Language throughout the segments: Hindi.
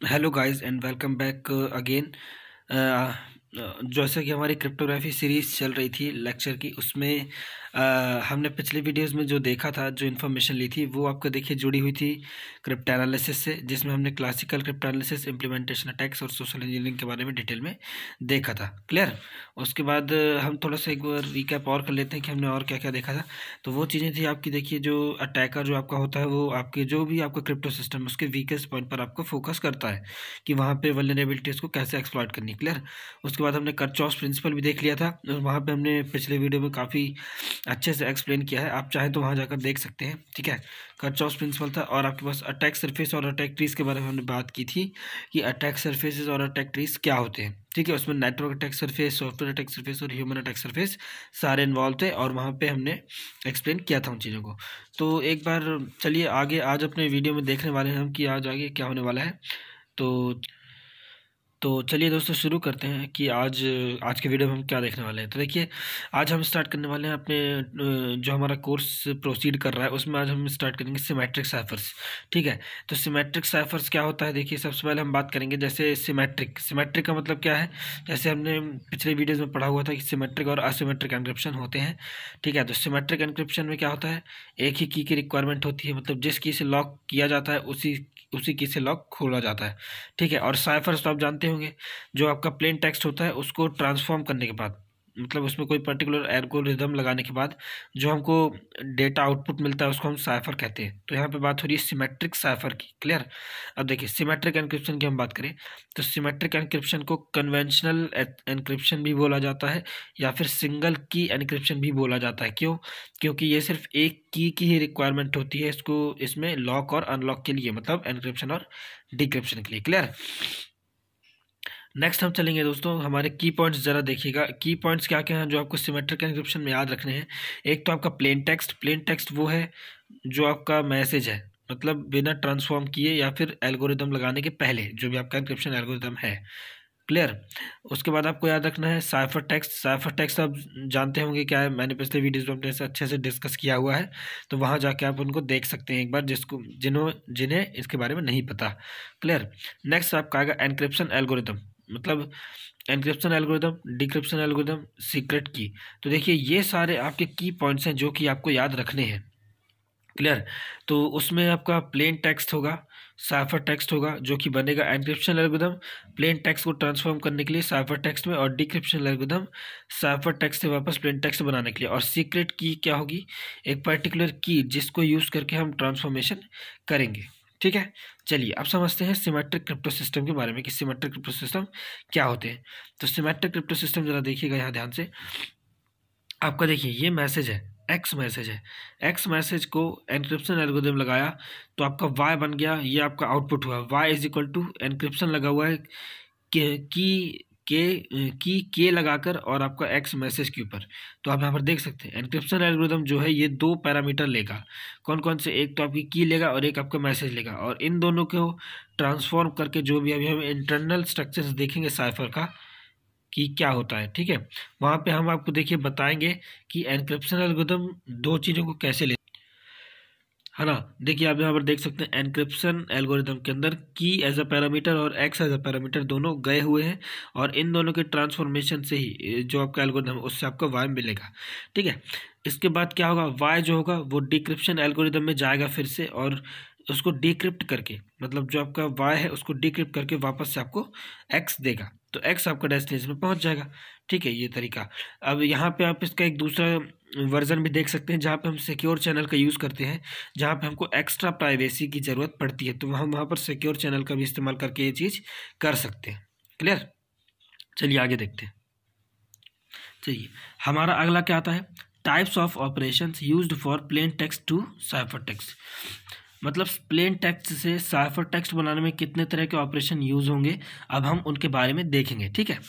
Hello guys and welcome back again. जैसा कि हमारी क्रिप्टोग्राफी सीरीज चल रही थी लेक्चर की, उसमें हमने पिछले वीडियोस में जो देखा था, जो इन्फॉर्मेशन ली थी, वो आपको देखिए जुड़ी हुई थी क्रिप्टो एनालिसिस से, जिसमें हमने classical crypto analysis, implementation attacks और सोशल इंजीनियरिंग के बारे में डिटेल में देखा था। क्लियर। उसके बाद हम थोड़ा सा एक बार रिकैप और कर लेते हैं कि हमने और क्या क्या देखा था। तो वो चीज़ें थी आपकी, देखिए, जो अटैकर जो आपका होता है वो आपके जो भी आपका क्रिप्टो सिस्टम उसके वीकेस्ट पॉइंट पर आपको फोकस करता है कि वहाँ पे वल्नरेबिलिटीज़ को कैसे एक्सप्लॉइट करनी। क्लियर। उसके बाद हमने कर्चॉफ प्रिंसिपल भी देख लिया था, और वहाँ पे हमने पिछले वीडियो में काफ़ी अच्छे से एक्सप्लेन किया है, आप चाहें तो वहाँ जाकर देख सकते हैं। ठीक है। कर्चॉफ प्रिंसिपल था, और आपके पास अटैक सरफेस और अटैक ट्रीज के बारे में हमने बात की थी कि अटैक सरफेसेस और अटैक ट्रीज क्या होते हैं। ठीक है। उसमें network attack surface, software attack surface और ह्यूमन अटैक सरफेस सारे इन्वॉल्व थे, और वहाँ पे हमने एक्सप्लेन किया था उन चीज़ों को। तो एक बार चलिए आगे आज अपने वीडियो में देखने वाले हैं हम कि आज आगे क्या होने वाला है। तो चलिए दोस्तों शुरू करते हैं कि आज आज के वीडियो में हम क्या देखने वाले हैं। तो देखिए, आज हम स्टार्ट करने वाले हैं अपने जो हमारा कोर्स प्रोसीड कर रहा है उसमें आज हम स्टार्ट करेंगे सिमेट्रिक साइफर्स। ठीक है। तो सिमेट्रिक साइफर्स क्या होता है, देखिए, सबसे पहले हम बात करेंगे जैसे सिमेट्रिक का मतलब क्या है। जैसे हमने पिछले वीडियोज़ में पढ़ा हुआ था कि सिमेट्रिक और असिमेट्रिक एन्क्रिप्शन होते हैं। ठीक है। तो सिमेट्रिक एन्क्रिप्शन में क्या होता है, एक ही की रिक्वायरमेंट होती है, मतलब जिस की से लॉक किया जाता है उसी की से लॉक खोला जाता है। ठीक है। और साइफर्स तो आप जानते होंगे, जो आपका प्लेन टेक्स्ट होता है उसको ट्रांसफॉर्म करने के बाद, मतलब उसमें कोई पर्टिकुलर एल्गोरिदम लगाने के बाद जो हमको डेटा आउटपुट मिलता है उसको हम साइफर कहते हैं। तो यहाँ पे बात हो रही है सिमेट्रिक साइफर की। क्लियर। अब देखिए, सिमेट्रिक एन्क्रिप्शन की हम बात करें तो सिमेट्रिक एन्क्रिप्शन को कन्वेंशनल एन्क्रिप्शन भी बोला जाता है, या फिर सिंगल की एन्क्रिप्शन भी बोला जाता है। क्यों? क्योंकि ये सिर्फ एक की ही रिक्वायरमेंट होती है इसको, इसमें लॉक और अनलॉक के लिए, मतलब एन्क्रिप्शन और डिक्रिप्शन के लिए। क्लियर। नेक्स्ट हम चलेंगे दोस्तों, हमारे की पॉइंट्स ज़रा देखिएगा। की पॉइंट्स क्या क्या हैं जो आपको सिमेट्रिक एन्क्रिप्शन में याद रखने हैं। एक तो आपका प्लेन टेक्स्ट वो है जो आपका मैसेज है, मतलब बिना ट्रांसफॉर्म किए या फिर एल्गोरिदम लगाने के पहले जो भी आपका एन्क्रिप्शन एल्गोरिदम है। क्लियर। उसके बाद आपको याद रखना है साइफर टेक्स्ट। साइफर टेक्स्ट आप जानते होंगे क्या है, मैंने पिछले वीडियोज़ में अपने से अच्छे से डिस्कस किया हुआ है, तो वहाँ जाके आप उनको देख सकते हैं एक बार, जिन्हें इसके बारे में नहीं पता। क्लियर। नेक्स्ट आपका आएगा एन्क्रिप्शन एल्गोरिदम, मतलब encryption algorithm, decryption algorithm, secret की। तो देखिए, ये सारे आपके की पॉइंट्स हैं जो कि आपको याद रखने हैं। क्लियर। तो उसमें आपका प्लेन टेक्स्ट होगा, साइफर टेक्स्ट होगा जो कि बनेगा एन्क्रिप्शन एल्गोरिदम, प्लेन टेक्स्ट को ट्रांसफॉर्म करने के लिए साइफर टेक्स्ट में, और डिक्रिप्शन एल्गोरिदम साइफर टेक्स्ट से वापस प्लेन टेक्स्ट बनाने के लिए। और सीक्रेट की क्या होगी, एक पर्टिकुलर की जिसको यूज़ करके हम ट्रांसफॉर्मेशन करेंगे। ठीक है। चलिए अब समझते हैं सिमेट्रिक क्रिप्टो सिस्टम के बारे में कि सिमेट्रिक क्रिप्टो सिस्टम क्या होते हैं। तो सिमेट्रिक क्रिप्टो सिस्टम जरा देखिएगा यहाँ ध्यान से। आपका देखिए, ये मैसेज है, एक्स मैसेज है। एक्स मैसेज को एन्क्रिप्शन एल्गोरिथम लगाया तो आपका वाई बन गया, ये आपका आउटपुट हुआ। Y is equal to encryption लगा हुआ है के लगाकर, और आपका एक्स मैसेज के ऊपर। तो आप यहाँ पर देख सकते हैं एन्क्रिप्शन एल्गोरिथम जो है ये दो पैरामीटर लेगा। कौन कौन से, एक तो आपकी की लेगा और एक आपका मैसेज लेगा, और इन दोनों को ट्रांसफॉर्म करके जो भी अभी हम इंटरनल स्ट्रक्चर्स देखेंगे साइफर का कि क्या होता है। ठीक है। वहाँ पे हम आपको देखिए बताएंगे कि एन्क्रिप्शन एल्गोरिथम दो चीज़ों को कैसे ले, है ना। देखिए आप यहाँ पर देख सकते हैं एन्क्रिप्शन एल्गोरिथम के अंदर की एज अ पैरामीटर और एक्स एज अ पैरामीटर दोनों गए हुए हैं, और इन दोनों के ट्रांसफॉर्मेशन से ही जो आपका एल्गोरिथम है उससे आपको वाई मिलेगा। ठीक है। इसके बाद क्या होगा, वाई जो होगा वो डिक्रिप्शन एल्गोरिथम में जाएगा फिर से, और उसको डिक्रिप्ट करके, मतलब जो आपका वाई है उसको डिक्रिप्ट करके वापस से आपको एक्स देगा, तो एक्स आपका डेस्टिनेशन में पहुंच जाएगा। ठीक है, ये तरीका। अब यहाँ पे आप इसका एक दूसरा वर्जन भी देख सकते हैं जहाँ पे हम सिक्योर चैनल का यूज़ करते हैं, जहाँ पे हमको एक्स्ट्रा प्राइवेसी की ज़रूरत पड़ती है, तो हम वहाँ पर सिक्योर चैनल का भी इस्तेमाल करके ये चीज़ कर सकते हैं। क्लियर। चलिए आगे देखते हैं। चलिए हमारा अगला क्या आता है, types of operations used for plain text to cipher text. मतलब प्लेन टेक्स्ट से साइफर टेक्स्ट बनाने में कितने तरह के ऑपरेशन यूज होंगे, अब हम उनके बारे में देखेंगे। ठीक है।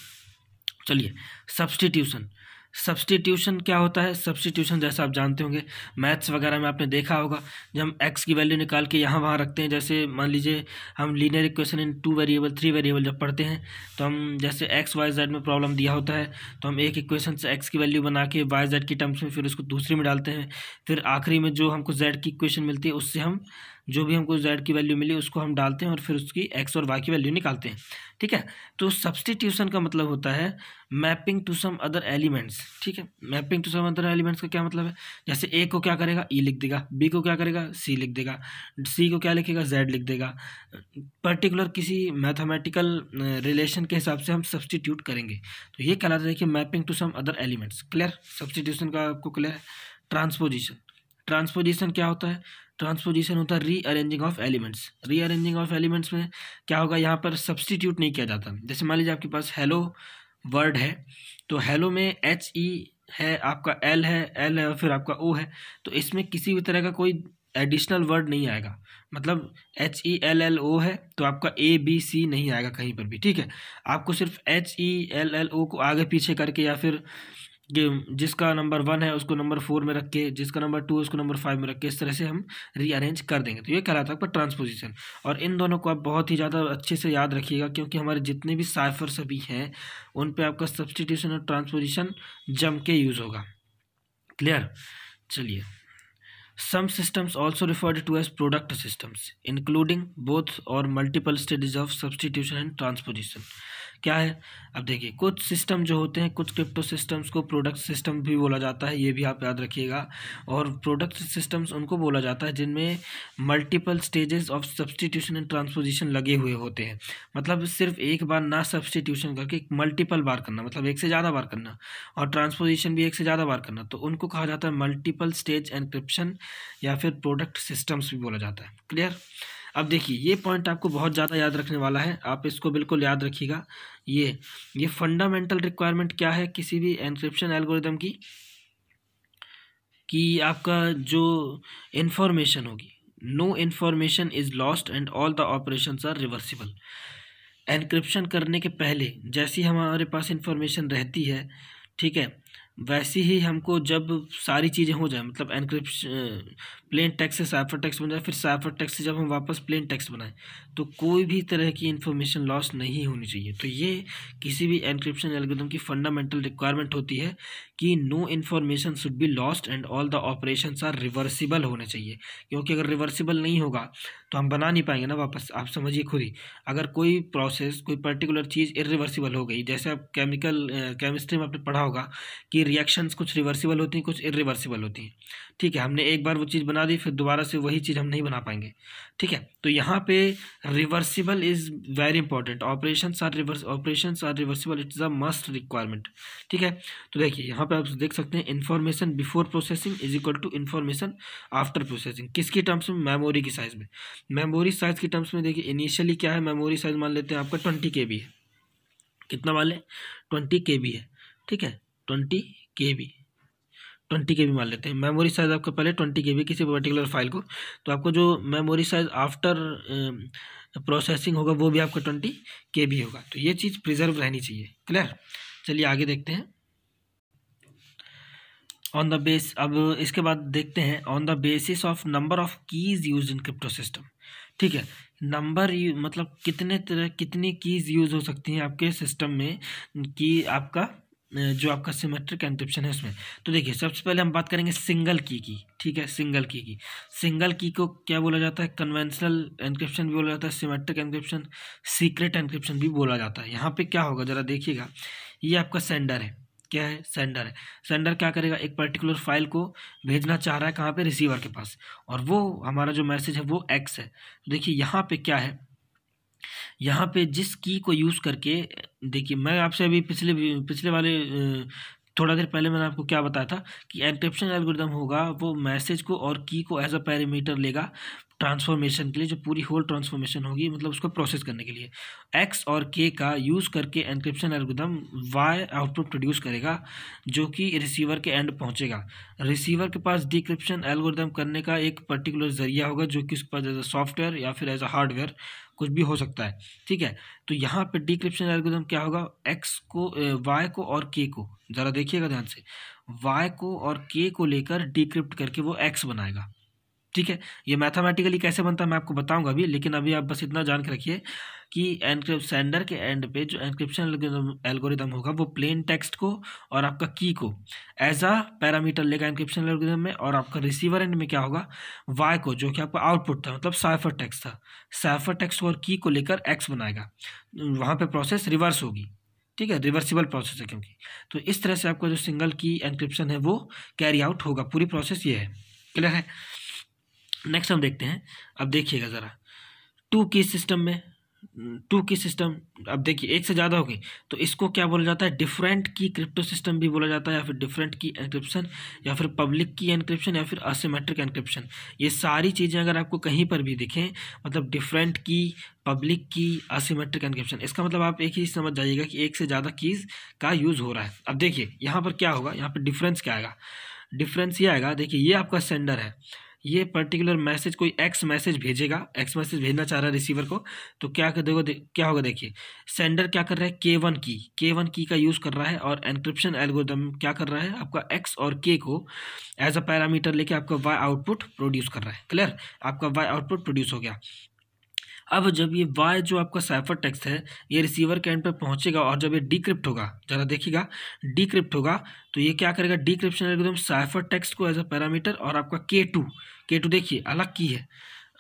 चलिए, सब्स्टिट्यूशन। सब्स्टिट्यूशन क्या होता है, सब्स्टिट्यूशन जैसा आप जानते होंगे, मैथ्स वगैरह में आपने देखा होगा, जब हम एक्स की वैल्यू निकाल के यहाँ वहाँ रखते हैं, जैसे मान लीजिए हम linear equation in 2 variable 3 variable जब पढ़ते हैं, तो हम जैसे एक्स वाई जेड में प्रॉब्लम दिया होता है तो हम एक इक्वेशन से एक्स की वैल्यू बना के वाई जेड की टर्म्स में फिर उसको दूसरी में डालते हैं, फिर आखिरी में जो हमको जेड की इक्वेशन मिलती है उससे हम जो भी हमको z की वैल्यू मिली उसको हम डालते हैं और फिर उसकी x और y की वैल्यू निकालते हैं। ठीक है, तो सब्सटीट्यूशन का मतलब होता है mapping to some other elements. ठीक है, mapping to some other elements का क्या मतलब है, जैसे a को क्या करेगा e लिख देगा, b को क्या करेगा c लिख देगा, c को क्या लिखेगा z लिख देगा। पर्टिकुलर किसी मैथमेटिकल रिलेशन के हिसाब से हम सब्सटीट्यूट करेंगे, तो ये कहलाता है कि mapping to some other elements. Clear, substitution का आपको क्लियर है। ट्रांसपोजिशन, ट्रांसपोजिशन क्या होता है, ट्रांसपोजिशन होता है rearranging of elements. Rearranging of elements में क्या होगा, यहाँ पर सब्सटीट्यूट नहीं किया जाता। जैसे मान लीजिए आपके पास हेलो वर्ड है, तो हेलो में एच ई है, आपका एल है और फिर आपका ओ है, तो इसमें किसी भी तरह का कोई एडिशनल वर्ड नहीं आएगा। मतलब HELLO है तो आपका ABC नहीं आएगा कहीं पर भी। ठीक है, आपको सिर्फ HELLO को आगे पीछे करके, या फिर जिसका नंबर 1 है उसको नंबर 4 में रख के, जिसका नंबर 2 है उसको नंबर 5 में रख के, इस तरह से हम रीअरेंज कर देंगे। तो ये कहलाता है आपका ट्रांसपोजिशन। और इन दोनों को आप बहुत ही ज़्यादा अच्छे से याद रखिएगा, क्योंकि हमारे जितने भी साइफर सभी हैं उन पे आपका सब्सटीट्यूशन और ट्रांसपोजिशन जम के यूज़ होगा। क्लियर, चलिए। Some systems also referred to as product systems, including both or multiple stages of substitution and transposition. क्या है, अब देखिए कुछ सिस्टम जो होते हैं, कुछ क्रिप्टो सिस्टम्स को प्रोडक्ट सिस्टम भी बोला जाता है, ये भी आप याद रखिएगा। और प्रोडक्ट सिस्टम्स उनको बोला जाता है जिनमें multiple stages of substitution and transposition लगे हुए होते हैं। मतलब सिर्फ एक बार ना सब्सटीट्यूशन करके मल्टीपल बार करना, मतलब एक से ज़्यादा बार करना, और ट्रांसपोजिशन भी एक से ज़्यादा बार करना, तो उनको कहा जाता है मल्टीपल स्टेज एनक्रिप्शन या फिर प्रोडक्ट सिस्टम्स भी बोला जाता है। क्लियर, अब देखिए ये पॉइंट आपको बहुत ज़्यादा याद रखने वाला है, आप इसको बिल्कुल याद रखिएगा। ये फंडामेंटल रिक्वायरमेंट क्या है किसी भी एनक्रिप्शन एल्गोरिदम की, कि आपका जो इन्फॉर्मेशन होगी, no information is lost and all the operations are reversible. Encryption करने के पहले जैसी हमारे पास इन्फॉर्मेशन रहती है, ठीक है, वैसी ही हमको जब सारी चीज़ें हो जाए, मतलब एनक्रिप्शन प्लेन टेक्स्ट से साइफर टेक्स्ट बन जाए, फिर साइफर टेक्स्ट से जब हम वापस प्लेन टेक्स्ट बनाएं, तो कोई भी तरह की इन्फॉर्मेशन लॉस नहीं होनी चाहिए। तो ये किसी भी एनक्रिप्शन एल्गोरिथम की फंडामेंटल रिक्वायरमेंट होती है कि no information should be lost and all the operations are reversible होने चाहिए। क्योंकि अगर रिवर्सिबल नहीं होगा तो हम बना नहीं पाएंगे ना वापस। आप समझिए खुद ही, अगर कोई प्रोसेस, कोई पर्टिकुलर चीज़ इरिवर्सिबल हो गई, जैसे आप केमिस्ट्री में आपने पढ़ा होगा कि रिएक्शंस कुछ रिवर्सिबल होती हैं, कुछ इरिवर्सिबल होती हैं। ठीक है, हमने एक बार वो चीज़ बना दी, फिर दोबारा से वही चीज़ हम नहीं बना पाएंगे। ठीक है, तो यहाँ पे reversible is very important. Operations are reversible, it's a must requirement. ठीक है, तो देखिए यहाँ पे आप देख सकते हैं information before processing is equal to information after processing. किसकी टर्म्स में, मेमोरी की साइज में। मेमोरी साइज की टर्म्स में देखिए इनिशियली क्या है, मेमोरी साइज मान लेते हैं आपका 20 KB है। कितना मान लें, 20 KB है। ठीक है, 20 KB मान लेते हैं। मेमोरी साइज आपका पहले 20 KB किसी पर्टिकुलर फाइल को, तो आपको जो मेमोरी साइज आफ्टर प्रोसेसिंग होगा वो भी आपका 20 KB होगा। तो ये चीज़ प्रिजर्व रहनी चाहिए। क्लियर, चलिए आगे देखते हैं। ऑन द बेस, अब इसके बाद देखते हैं on the basis of number of keys use in crypto system. ठीक है, नंबर मतलब कितनी कीज यूज हो सकती हैं आपके सिस्टम में, कि आपका जो आपका सिमेट्रिक एन्क्रिप्शन है उसमें। तो देखिए सबसे पहले हम बात करेंगे सिंगल की। ठीक है, सिंगल की को क्या बोला जाता है, कन्वेंशनल एन्क्रिप्शन भी बोला जाता है, सिमेट्रिक एन्क्रिप्शन, सीक्रेट एन्क्रिप्शन भी बोला जाता है। यहाँ पे क्या होगा जरा देखिएगा, ये आपका सेंडर है। क्या है, सेंडर है। सेंडर क्या करेगा, एक पर्टिकुलर फाइल को भेजना चाह रहा है कहाँ पे, रिसीवर के पास, और वो हमारा जो मैसेज है वो एक्स है। तो देखिए यहाँ पे क्या है, यहाँ पे जिस की को यूज़ करके, देखिए मैं आपसे अभी पिछले वाले थोड़ा देर पहले मैंने आपको क्या बताया था कि एन्क्रिप्शन एल्गोरिथम होगा वो मैसेज को और की को एज अ पैरामीटर लेगा ट्रांसफॉर्मेशन के लिए, जो पूरी होल ट्रांसफॉर्मेशन होगी, मतलब उसको प्रोसेस करने के लिए। एक्स और के का यूज़ करके encryption algorithm Y output produce करेगा, जो कि रिसीवर के एंड पहुंचेगा। रिसीवर के पास डिक्रिप्शन एल्गोरिथम करने का एक पर्टिकुलर जरिया होगा, जो कि उसके पास एज अ सॉफ्टवेयर या फिर एज अ हार्डवेयर कुछ भी हो सकता है। ठीक है, तो यहाँ पे डिक्रिप्शन एल्गोरिथम क्या होगा, एक्स को, वाई को और के को, ज़रा देखिएगा ध्यान से, वाई को और के को लेकर डिक्रिप्ट करके वो एक्स बनाएगा। ठीक है, ये मैथमेटिकली कैसे बनता है मैं आपको बताऊंगा अभी, लेकिन अभी आप बस इतना जान के रखिए कि सेंडर के एंड पे जो एन्क्रिप्शन एल्गोरिदम होगा वो प्लेन टेक्स्ट को और आपका की को एज अ पैरामीटर लेगा एन्क्रिप्शन एल्गोरिदम में, और आपका रिसीवर एंड में क्या होगा, वाई को, जो कि आपका आउटपुट था, मतलब साइफर टेक्स्ट था, साइफर टेक्स्ट और की को लेकर एक्स बनाएगा। वहाँ पे प्रोसेस रिवर्स होगी, ठीक है, रिवर्सिबल प्रोसेस है क्योंकि। तो इस तरह से आपका जो सिंगल की एन्क्रिप्शन है वो कैरी आउट होगा, पूरी प्रोसेस ये है। क्लियर है। नेक्स्ट हम देखते हैं, अब देखिएगा ज़रा, टू की सिस्टम में, टू की सिस्टम, अब देखिए एक से ज़्यादा होगी तो इसको क्या बोला जाता है, डिफरेंट की क्रिप्टो सिस्टम भी बोला जाता है, या फिर डिफरेंट की एन्क्रिप्शन, या फिर पब्लिक की एन्क्रिप्शन, या फिर असिमेट्रिक एन्क्रिप्शन। ये सारी चीज़ें अगर आपको कहीं पर भी दिखें, मतलब डिफरेंट की, पब्लिक की, असिमेट्रिक एन्क्रिप्शन, इसका मतलब आप एक ही समझ जाइएगा कि एक से ज़्यादा कीज़ का यूज़ हो रहा है। अब देखिए यहाँ पर क्या होगा, यहाँ पर डिफरेंस क्या आएगा, डिफरेंस ये आएगा, देखिए ये आपका सेंडर है, ये पर्टिकुलर मैसेज कोई एक्स मैसेज भेजेगा, एक्स मैसेज भेजना चाह रहा है रिसीवर को, तो क्या कर देगा, क्या होगा, देखिए सेंडर क्या कर रहा है, के वन की का यूज़ कर रहा है, और एन्क्रिप्शन एल्गोरिदम क्या कर रहा है, आपका एक्स और के को एज अ पैरामीटर लेके आपका वाई आउटपुट प्रोड्यूस कर रहा है। क्लियर, आपका वाई आउटपुट प्रोड्यूस हो गया। अब जब ये वाई जो आपका साइफर टेक्स्ट है ये रिसीवर के एंड पे पहुंचेगा, और जब ये डिक्रिप्ट होगा, जरा देखिएगा, डिक्रिप्ट होगा तो ये क्या करेगा, डिक्रिप्शन एल्गोरिथम साइफर टेक्स्ट को एज अ पैरामीटर, और आपका के टू देखिए अलग की है,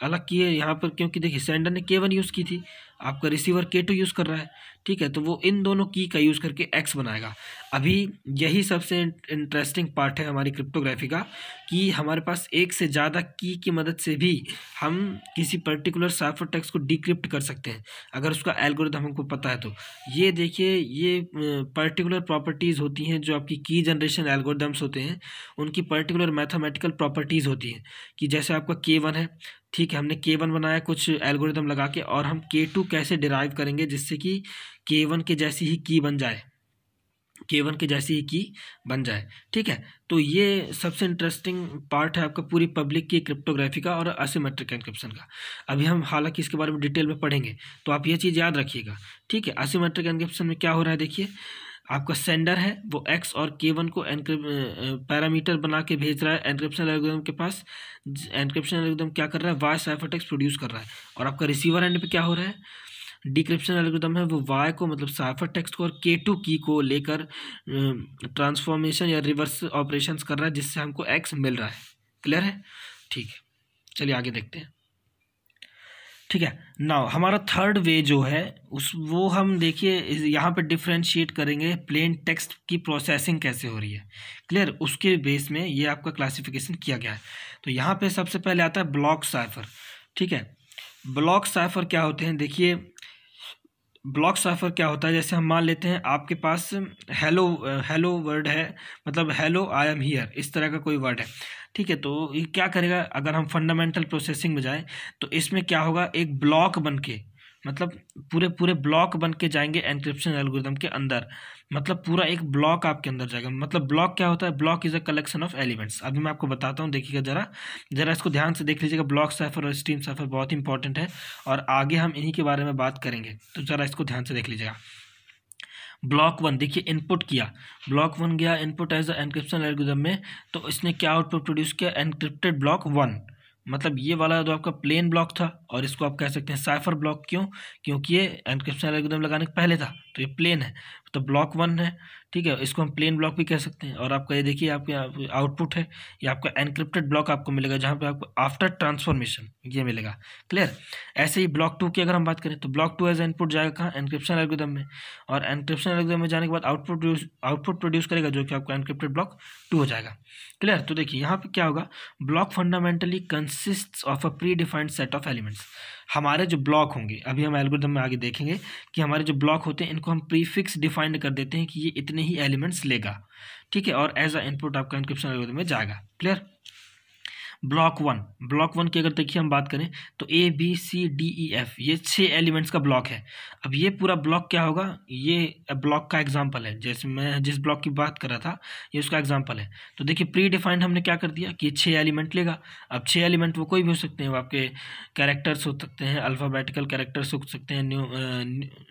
अलग की है यहाँ पर, क्योंकि देखिए सेंडर ने के वन यूज़ की थी, आपका रिसीवर के टू यूज़ कर रहा है, ठीक है, तो वो इन दोनों की का यूज़ करके एक्स बनाएगा। अभी यही सबसे इंटरेस्टिंग पार्ट है हमारी क्रिप्टोग्राफी का, कि हमारे पास एक से ज़्यादा की मदद से भी हम किसी पर्टिकुलर साइफर टेक्स्ट को डिक्रिप्ट कर सकते हैं, अगर उसका एल्गोरिथम हमको पता है तो। ये देखिए, ये पर्टिकुलर प्रॉपर्टीज़ होती हैं जो आपकी की जनरेशन एल्गोरिथम्स होते हैं, उनकी पर्टिकुलर मैथमेटिकल प्रॉपर्टीज़ होती हैं, कि जैसे आपका के1 है, ठीक है, हमने के1 बनाया कुछ एल्गोरिथम लगा के, और हम के2 कैसे डिराइव करेंगे जिससे कि के1 के जैसी ही की बन जाए, के1 के जैसी ही की बन जाए, ठीक है। तो ये सबसे इंटरेस्टिंग पार्ट है आपका पूरी पब्लिक की क्रिप्टोग्राफी का और असिमेट्रिक एन्क्रिप्शन का। अभी हम हालांकि इसके बारे में डिटेल में पढ़ेंगे, तो आप ये चीज़ याद रखिएगा, ठीक है। असिमेट्रिक एन्क्रिप्शन में क्या हो रहा है, देखिए आपका सेंडर है वो एक्स और के1 को पैरामीटर बना के भेज रहा है एन्क्रिप्शन एल्गोरिथम के पास, एन्क्रिप्शन एल्गोरिथम क्या कर रहा है, वाई साइफर टेक्स्ट प्रोड्यूस कर रहा है, और आपका रिसीवर एंड पे क्या हो रहा है, डिक्रिप्शन एल्गोरिथम है वो वाई को, मतलब साइफर टेक्स्ट को, और के2 की को लेकर ट्रांसफॉर्मेशन या रिवर्स ऑपरेशंस कर रहा है, जिससे हमको एक्स मिल रहा है। क्लियर है, ठीक है, चलिए आगे देखते हैं। ठीक है, नाउ हमारा थर्ड वे जो है वो हम देखिए यहाँ पे डिफ्रेंशिएट करेंगे प्लेन टेक्स्ट की प्रोसेसिंग कैसे हो रही है। क्लियर, उसके बेस में ये आपका क्लासिफिकेशन किया गया है। तो यहाँ पे सबसे पहले आता है ब्लॉक साइफर। ठीक है, ब्लॉक साइफर क्या होते हैं, देखिए ब्लॉक साइफर क्या होता है, जैसे हम मान लेते हैं आपके पास हेलो वर्ड है, मतलब हेलो आई एम हियर, इस तरह का कोई वर्ड है। ठीक है, तो ये क्या करेगा, अगर हम फंडामेंटल प्रोसेसिंग में जाएं तो इसमें क्या होगा, एक ब्लॉक बन के, मतलब पूरे ब्लॉक बन के जाएंगे एन्क्रिप्शन एल्गोरिथम के अंदर, मतलब पूरा एक ब्लॉक आपके अंदर जाएगा। मतलब ब्लॉक क्या होता है, block is a collection of elements. अभी मैं आपको बताता हूँ, देखिएगा जरा इसको ध्यान से देख लीजिएगा। ब्लॉक साइफर और स्ट्रीम साइफर बहुत इंपॉर्टेंट है और आगे हम इन्हीं के बारे में बात करेंगे, तो जरा इसको ध्यान से देख लीजिएगा। ब्लॉक वन देखिए, इनपुट किया, ब्लॉक वन गया input as a encryption algorithm में, तो इसने क्या आउटपुट प्रोड्यूस किया, एनक्रिप्टेड ब्लॉक वन। मतलब ये वाला जो आपका प्लेन ब्लॉक था, और इसको आप कह सकते हैं साइफर ब्लॉक। क्यों, क्योंकि ये एन्क्रिप्शन एल्गोरिथम लगाने के पहले था, तो ये प्लेन है, तो ब्लॉक वन है। ठीक है, इसको हम प्लेन ब्लॉक भी कह सकते हैं। और आपका ये देखिए, आपके आउटपुट है, ये आपका एनक्रिप्टेड ब्लॉक आपको मिलेगा, जहाँ पे आपको आफ्टर ट्रांसफॉर्मेशन ये मिलेगा। क्लियर, ऐसे ही ब्लॉक टू की अगर हम बात करें तो ब्लॉक टू एज इनपुट जाएगा कहाँ, एनक्रिप्शन एल्गोरिथम में, और एनक्रिप्शन एल्गोरिथम में जाने के बाद आउटपुट प्रोड्यूस करेगा, जो कि आपका एनक्रिप्टेड ब्लॉक टू हो जाएगा। क्लियर, तो देखिए यहाँ पे क्या होगा, block fundamentally consists of a pre defined set of elements. हमारे जो ब्लॉक होंगे, अभी हम एल्गोरिथम में आगे देखेंगे कि हमारे जो ब्लॉक होते हैं इनको हम प्रीफिक्स डिफाइंड कर देते हैं कि ये इतने ही एलिमेंट्स लेगा। ठीक है, और एज अ इनपुट आपका एन्क्रिप्शन एल्गोरिथम में जाएगा। क्लियर, ब्लॉक वन की अगर देखिए हम बात करें तो A B C D E F, ये 6 एलिमेंट्स का ब्लॉक है। अब ये पूरा ब्लॉक क्या होगा, ये ब्लॉक का एग्जांपल है, जैसे मैं जिस ब्लॉक की बात कर रहा था ये उसका एग्जांपल है। तो देखिए प्री डिफाइंड हमने क्या कर दिया कि 6 एलिमेंट लेगा। अब 6 एलिमेंट वो कोई भी हो सकते हैं, वो आपके कैरेक्टर्स हो सकते हैं, अल्फ़ाबेटिकल कैरेक्टर्स हो सकते हैं,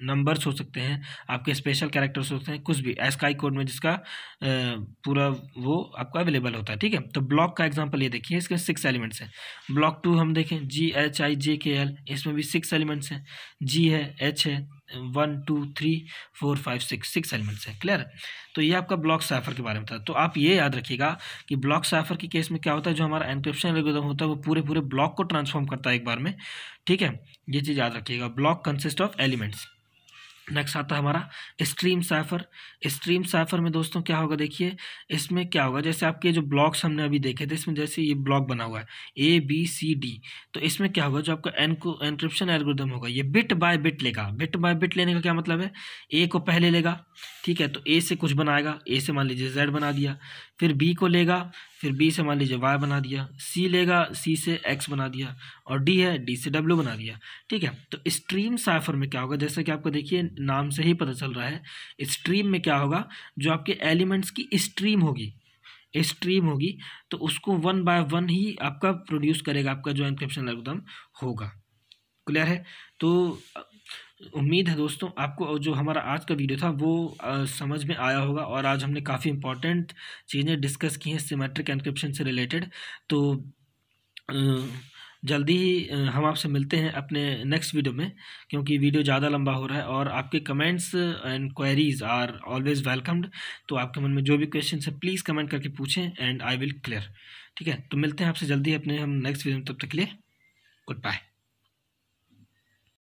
नंबर्स हो सकते हैं, आपके स्पेशल कैरेक्टर्स हो सकते हैं, कुछ भी एस्काई कोड में जिसका पूरा वो आपका अवेलेबल होता है। ठीक है, तो ब्लॉक का एग्जाम्पल ये देखिए, इसके इसमें 6 एलिमेंट्स हैं। ब्लॉक 2 हम देखें GHIJKL, इसमें भी 6 एलिमेंट्स हैं। G है, H है, 1 2 3 4 5 6 एलिमेंट्स हैं। क्लियर? तो ये आपका ब्लॉक साइफर के बारे में था। तो आप ये याद रखिएगा कि ब्लॉक साइफर के केस में क्या होता है, जो हमारा एन्क्रिप्शन एल्गोरिथम होता है वो पूरे ब्लॉक को ट्रांसफॉर्म करता है एक बार में। ठीक है, ये चीज़ याद रखिएगा। Block consist of elements. Next आता है हमारा स्ट्रीम साइफर। स्ट्रीम साइफर में दोस्तों क्या होगा, देखिए इसमें क्या होगा, जैसे आपके जो ब्लॉक्स हमने अभी देखे थे, इसमें जैसे ये ब्लॉक बना हुआ है ABCD, तो इसमें क्या होगा, जो आपका एन्क्रिप्शन एल्गोरिथम होगा ये बिट बाय बिट लेगा। बिट बाय बिट लेने का क्या मतलब है, A को पहले लेगा, ठीक है, तो A से कुछ बनाएगा, A से मान लीजिए Z बना दिया, फिर B को लेगा, फिर B से मान लीजिए Y बना दिया, C लेगा, C से X बना दिया, और D है, D से W बना दिया। ठीक है, तो स्ट्रीम साइफर में क्या होगा, जैसे कि आपको देखिए नाम से ही पता चल रहा है, स्ट्रीम में क्या होगा, जो आपके एलिमेंट्स की स्ट्रीम होगी, तो उसको 1 बाय 1 ही आपका प्रोड्यूस करेगा आपका जो एन्क्रिप्शन एल्गोरिथम होगा। क्लियर है? तो उम्मीद है दोस्तों आपको जो हमारा आज का वीडियो था वो समझ में आया होगा, और आज हमने काफ़ी इंपॉर्टेंट चीज़ें डिस्कस की हैं सिमेट्रिक एन्क्रिप्शन से रिलेटेड। तो जल्दी ही हम आपसे मिलते हैं अपने नेक्स्ट वीडियो में, क्योंकि वीडियो ज़्यादा लंबा हो रहा है, और आपके comments and queries are always welcomed. तो आपके मन में जो भी क्वेश्चन है प्लीज़ कमेंट करके पूछें एंड आई विल क्लियर। ठीक है, तो मिलते हैं आपसे जल्दी अपने हम नेक्स्ट वीडियो में, तब तक के लिए गुड बाय।